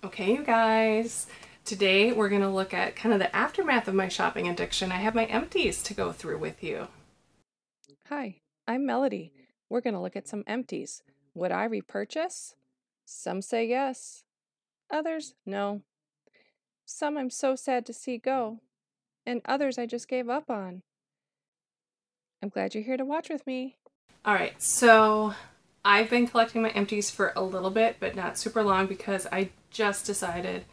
Okay, you guys, today we're going to look at kind of the aftermath of my shopping addiction. I have my empties to go through with you. Hi, I'm Melody. We're going to look at some empties. Would I repurchase? Some say yes, others no. Some I'm so sad to see go, and others I just gave up on. I'm glad you're here to watch with me. All right, so I've been collecting my empties for a little bit, but not super long because I just decided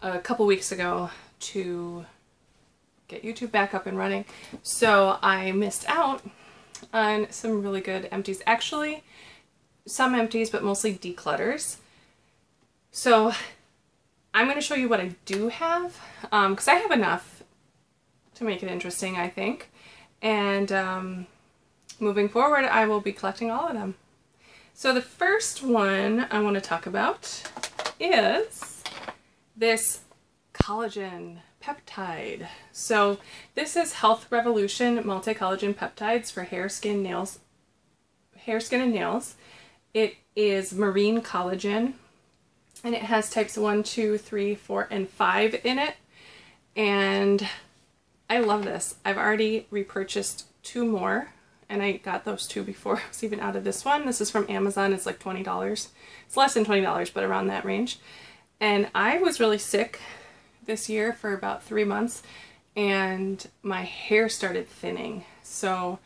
a couple weeks ago to get YouTube back up and running. So I missed out on some really good empties. Actually, some empties, but mostly declutters. So I'm going to show you what I do have, because I have enough to make it interesting, I think. And moving forward, I will be collecting all of them. So the first one I want to talk about is this collagen peptide. So this is Health Revolution multi-collagen peptides for hair, skin, nails, hair, skin, and nails. It is marine collagen, and it has types 1, 2, 3, 4, and 5 in it. And I love this. I've already repurchased 2 more, and I got those 2 before I was even out of this one. This is from Amazon. It's like $20. It's less than $20, but around that range. And I was really sick this year for about 3 months, and my hair started thinning. So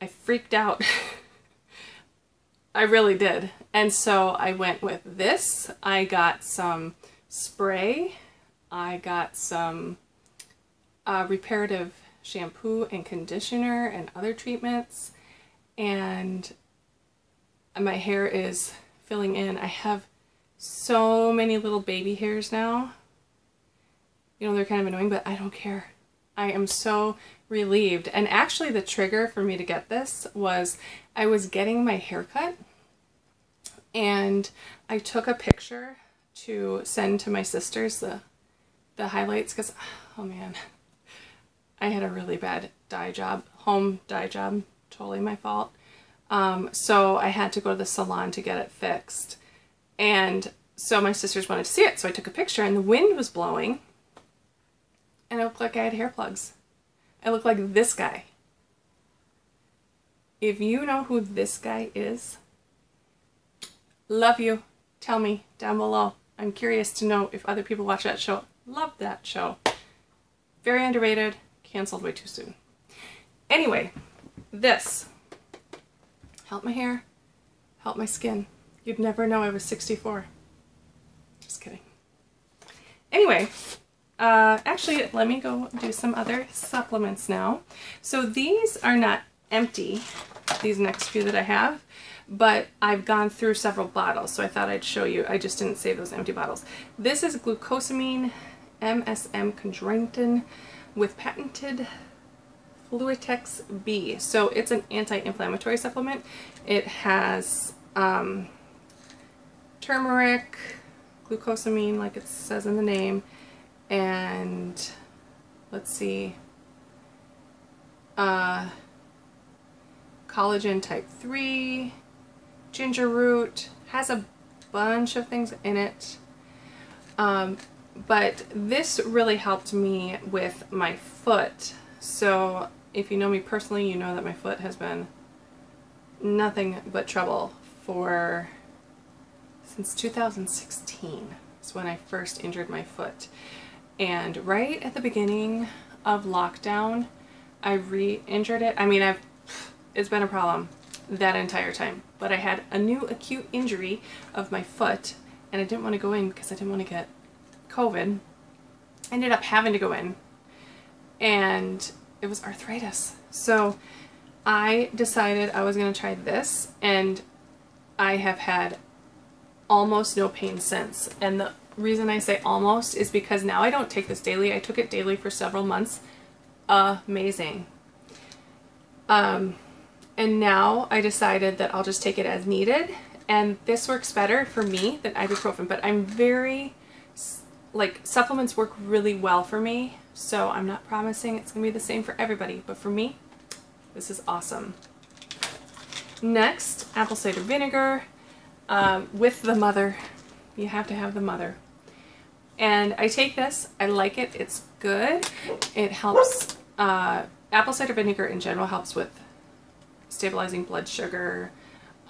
I freaked out. I really did. And so I went with this. I got some spray. I got some reparative shampoo and conditioner and other treatments. And my hair is filling in. I have so many little baby hairs now. You know, they're kind of annoying, but I don't care. I am so relieved. And actually the trigger for me to get this was I was getting my hair cut, and I took a picture to send to my sisters, the highlights, because, oh man, I had a really bad dye job, home dye job, totally my fault. So I had to go to the salon to get it fixed. And so my sisters wanted to see it, so I took a picture, and the wind was blowing, and it looked like I had hair plugs. I looked like this guy. If you know who this guy is, love you. Tell me down below. I'm curious to know if other people watch that show. Love that show. Very underrated. Canceled way too soon. Anyway, this helped my hair, helped my skin. You'd never know I was 64. Just kidding. Anyway, actually, let me go do some other supplements now. So these are not empty, these next few that I have, but I've gone through several bottles, so I thought I'd show you. I just didn't save those empty bottles. This is glucosamine MSM chondroitin with patented Fluitex B. So it's an anti-inflammatory supplement. It has turmeric, glucosamine, like it says in the name, and let's see, collagen type 3, ginger root, has a bunch of things in it. But this really helped me with my foot. So if you know me personally, you know that my foot has been nothing but trouble since 2016. It's when I first injured my foot. And right at the beginning of lockdown, I re-injured it. I mean, it's been a problem that entire time. But I had a new acute injury of my foot, and I didn't want to go in because I didn't want to get COVID. I ended up having to go in, and it was arthritis. So I decided I was going to try this, and I have had almost no pain since. And the reason I say almost is because now I don't take this daily. I took it daily for several months. Amazing. And now I decided that I'll just take it as needed, and this works better for me than ibuprofen. But I'm very, like, supplements work really well for me, so I'm not promising it's gonna be the same for everybody, but for me, this is awesome. Next, apple cider vinegar with the mother You have to have the mother. And I take this, I like it, it's good. It helps, apple cider vinegar in general helps with stabilizing blood sugar,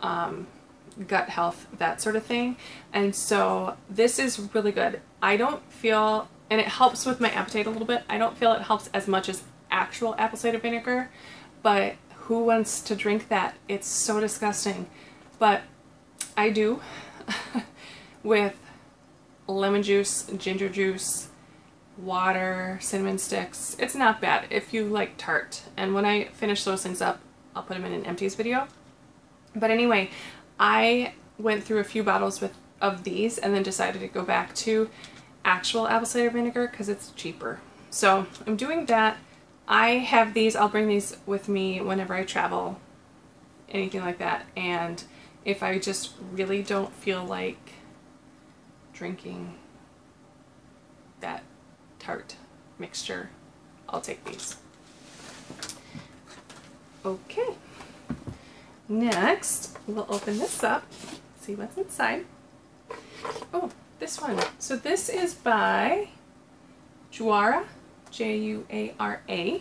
gut health, that sort of thing. And so this is really good. I don't feel, and it helps with my appetite a little bit. I don't feel it helps as much as actual apple cider vinegar, but who wants to drink that? It's so disgusting. But I do with lemon juice, ginger juice, water, cinnamon sticks. It's not bad if you like tart. And when I finish those things up, I'll put them in an empties video. But anyway, I went through a few bottles of these and then decided to go back to actual apple cider vinegar because it's cheaper. So I'm doing that. I have these, I'll bring these with me whenever I travel, anything like that. And if I just really don't feel like drinking that tart mixture, I'll take these. Okay, next we'll open this up, see what's inside. Oh, this one. So this is by Juara, Juara.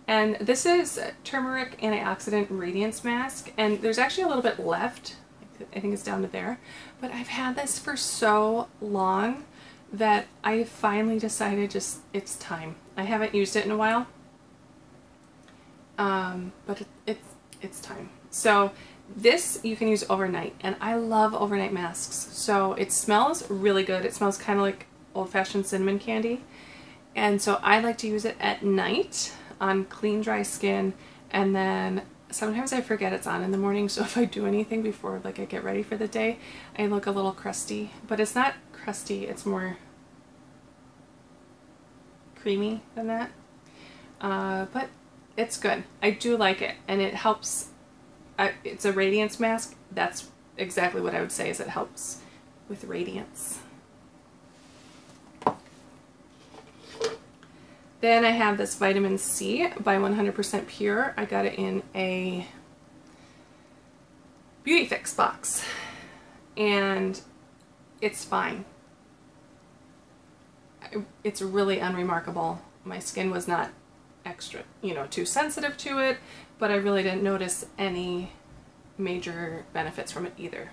And this is turmeric antioxidant radiance mask, and there's actually a little bit left. I think it's down to there. But I've had this for so long that I finally decided just it's time. I haven't used it in a while. But it's time. So this you can use overnight, and I love overnight masks. So it smells really good. It smells kind of like old-fashioned cinnamon candy. And so I like to use it at night on clean, dry skin, and then sometimes I forget it's on in the morning, so if I do anything before like I get ready for the day, I look a little crusty. But it's not crusty, it's more creamy than that. But it's good. I do like it, and it helps. It's a radiance mask. That's exactly what I would say, is it helps with radiance. Then I have this vitamin C by 100% Pure. I got it in a Beauty Fix box, and it's fine. It's really unremarkable. My skin was not extra, too sensitive to it, but I really didn't notice any major benefits from it either.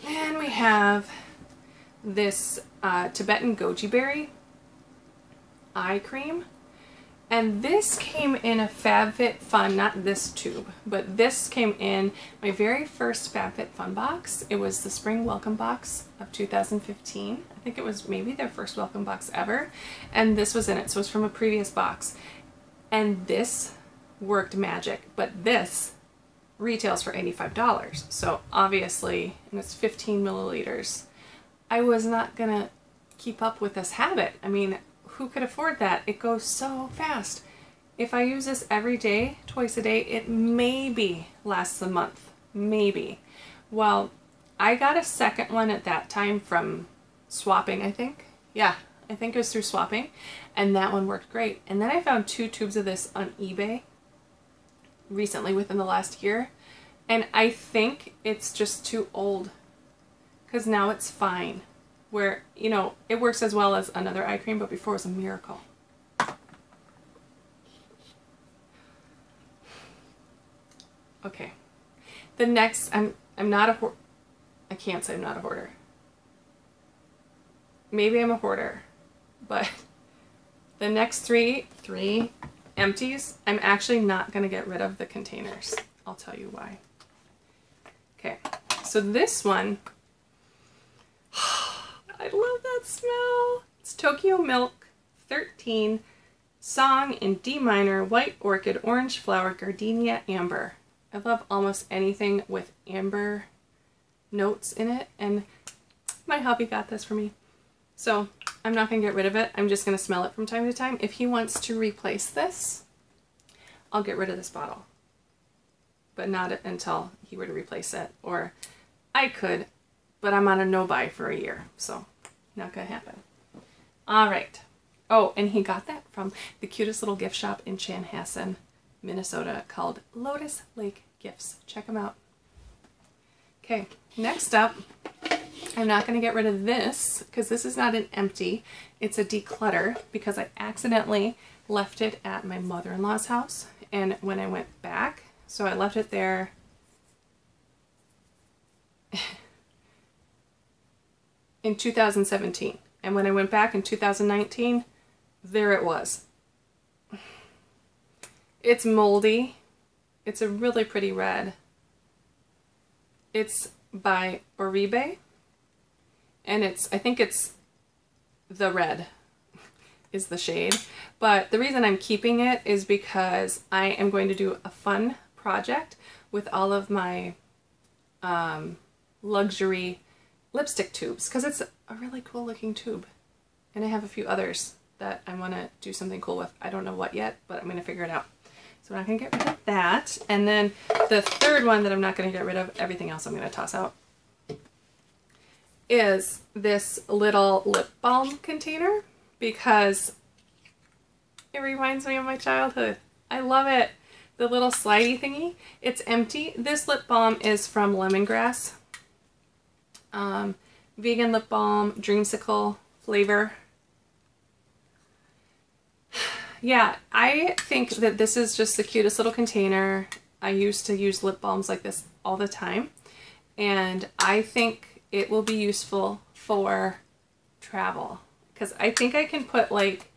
And we have this Tibetan goji berry eye cream, and this came in a FabFitFun, not this tube, but this came in my very first FabFitFun box. It was the spring welcome box of 2015. I think it was maybe their first welcome box ever, and this was in it. So it's from a previous box, and this worked magic. But this retails for $85, so obviously, and it's 15 milliliters. I was not gonna keep up with this habit. I mean, who could afford that? It goes so fast. If I use this every day, twice a day, it maybe lasts a month, maybe. Well, I got a second one at that time from swapping, I think. Yeah, I think it was through swapping, and that one worked great. And then I found 2 tubes of this on eBay recently within the last year, and I think it's just too old, because now it's fine. Where, it works as well as another eye cream, but before it was a miracle. Okay. The next, I'm not a hoarder. I can't say I'm not a hoarder. Maybe I'm a hoarder, but the next three empties, I'm actually not going to get rid of the containers. I'll tell you why. Okay, so this one, I love that smell. It's Tokyo Milk 13, Song in D minor, White Orchid, Orange Flower, Gardenia, Amber. I love almost anything with amber notes in it, and my hubby got this for me. So I'm not going to get rid of it. I'm just going to smell it from time to time. If he wants to replace this, I'll get rid of this bottle. But not until he were to replace it. Or I could, but I'm on a no-buy for a year, so not gonna happen. All right. Oh, and he got that from the cutest little gift shop in Chanhassen, Minnesota, called Lotus Lake Gifts. Check them out. Okay, next up, I'm not going to get rid of this because this is not an empty. It's a declutter because I accidentally left it at my mother-in-law's house. And when I went back, so I left it there in 2017. And when I went back in 2019, there it was. It's moldy. It's a really pretty red. It's by Oribe. And I think it's the red is the shade. But the reason I'm keeping it is because I am going to do a fun project with all of my luxury lipstick tubes, because it's a really cool looking tube. And I have a few others that I want to do something cool with. I don't know what yet, but I'm going to figure it out. So I'm not going to get rid of that. And then the third one that I'm not going to get rid of, everything else I'm going to toss out, is this little lip balm container because it reminds me of my childhood. I love it. The little slidey thingy. It's empty. This lip balm is from Lemongrass. Vegan lip balm, dreamsicle flavor. Yeah, I think that this is just the cutest little container. I used to use lip balms like this all the time, and I think it will be useful for travel because I think I can put like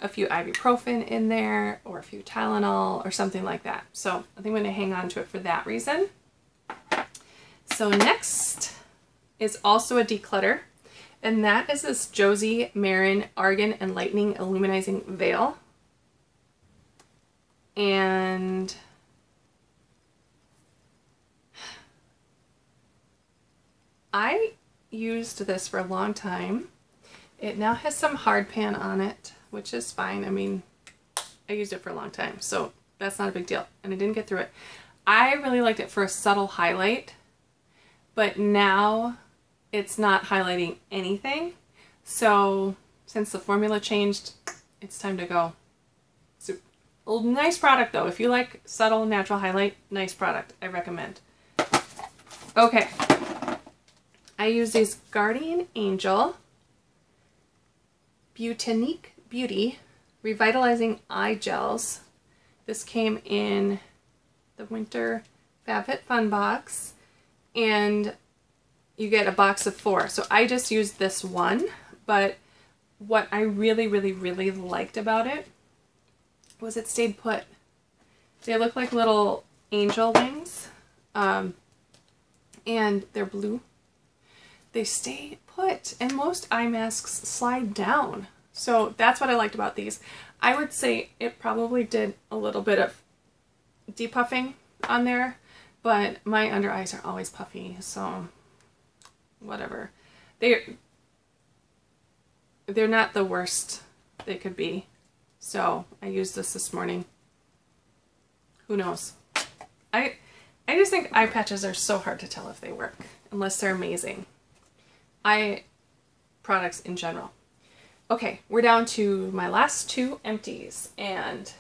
a few ibuprofen in there or a few Tylenol or something like that. So I think I'm going to hang on to it for that reason. So next is also a declutter, and that is this Josie Marin Argan and Lightning Illuminizing Veil. And I used this for a long time. It now has some hardpan on it, which is fine. I mean, I used it for a long time, so that's not a big deal. And I didn't get through it. I really liked it for a subtle highlight, but now it's not highlighting anything. So since the formula changed, it's time to go. It's a nice product though. If you like subtle natural highlight, nice product. I recommend. Okay. I use these Guardian Angel Butanique Beauty Revitalizing Eye Gels. This came in the Winter FabFit Fun Box, and you get a box of 4. So I just used this one, but what I really liked about it was it stayed put. They look like little angel wings, and they're blue. They stay put, and most eye masks slide down. So that's what I liked about these. I would say it probably did a little bit of depuffing on there, but my under eyes are always puffy, so whatever. They're not the worst they could be. So I used this morning. Who knows? I just think eye patches are so hard to tell if they work unless they're amazing. Eye products in general. Okay, we're down to my last 2 empties, and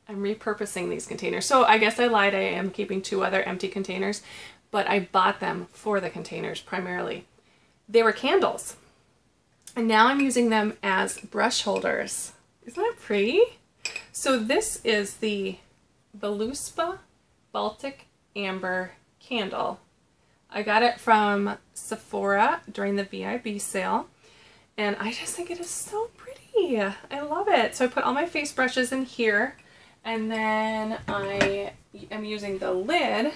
I'm repurposing these containers. So I guess I lied. I am keeping 2 other empty containers, but I bought them for the containers primarily. They were candles, and now I'm using them as brush holders. Isn't that pretty? So this is the Beluspa Baltic Amber candle. I got it from Sephora during the VIB sale, and I just think it is so pretty. I love it. So I put all my face brushes in here, and then I am using the lid,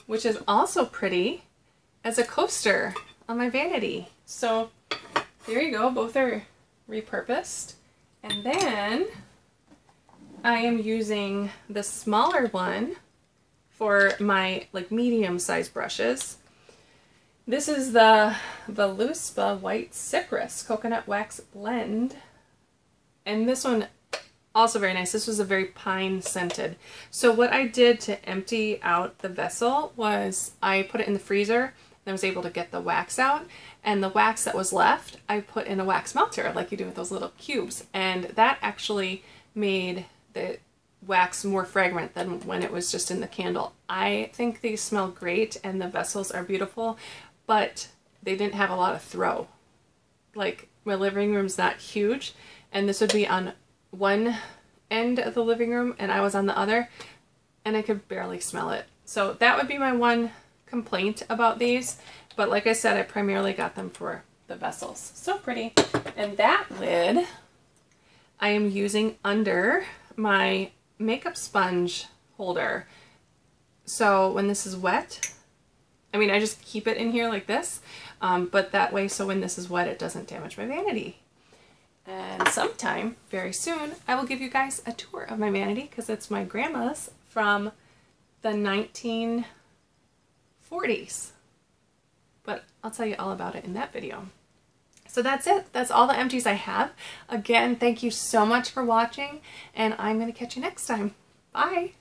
which is also pretty, as a coaster on my vanity. So there you go. Both are repurposed. And then I am using the smaller one for my like medium-sized brushes. This is the Beluspa White Cypress Coconut Wax Blend. And this one, also very nice. This was a very pine scented. So what I did to empty out the vessel was I put it in the freezer, and I was able to get the wax out. And the wax that was left, I put in a wax melter like you do with those little cubes. And that actually made wax more fragrant than when it was just in the candle. I think these smell great and the vessels are beautiful, but they didn't have a lot of throw. Like, my living room's not huge, and this would be on one end of the living room and I was on the other, and I could barely smell it. So that would be my one complaint about these. But like I said, I primarily got them for the vessels. So pretty. And that lid I am using under my makeup sponge holder. So when this is wet, I mean, I just keep it in here like this, but that way, so when this is wet, it doesn't damage my vanity. And sometime, very soon, I will give you guys a tour of my vanity, because it's my grandma's from the 1940s. But I'll tell you all about it in that video. So that's it. That's all the empties I have. Again, thank you so much for watching, and I'm going to catch you next time. Bye!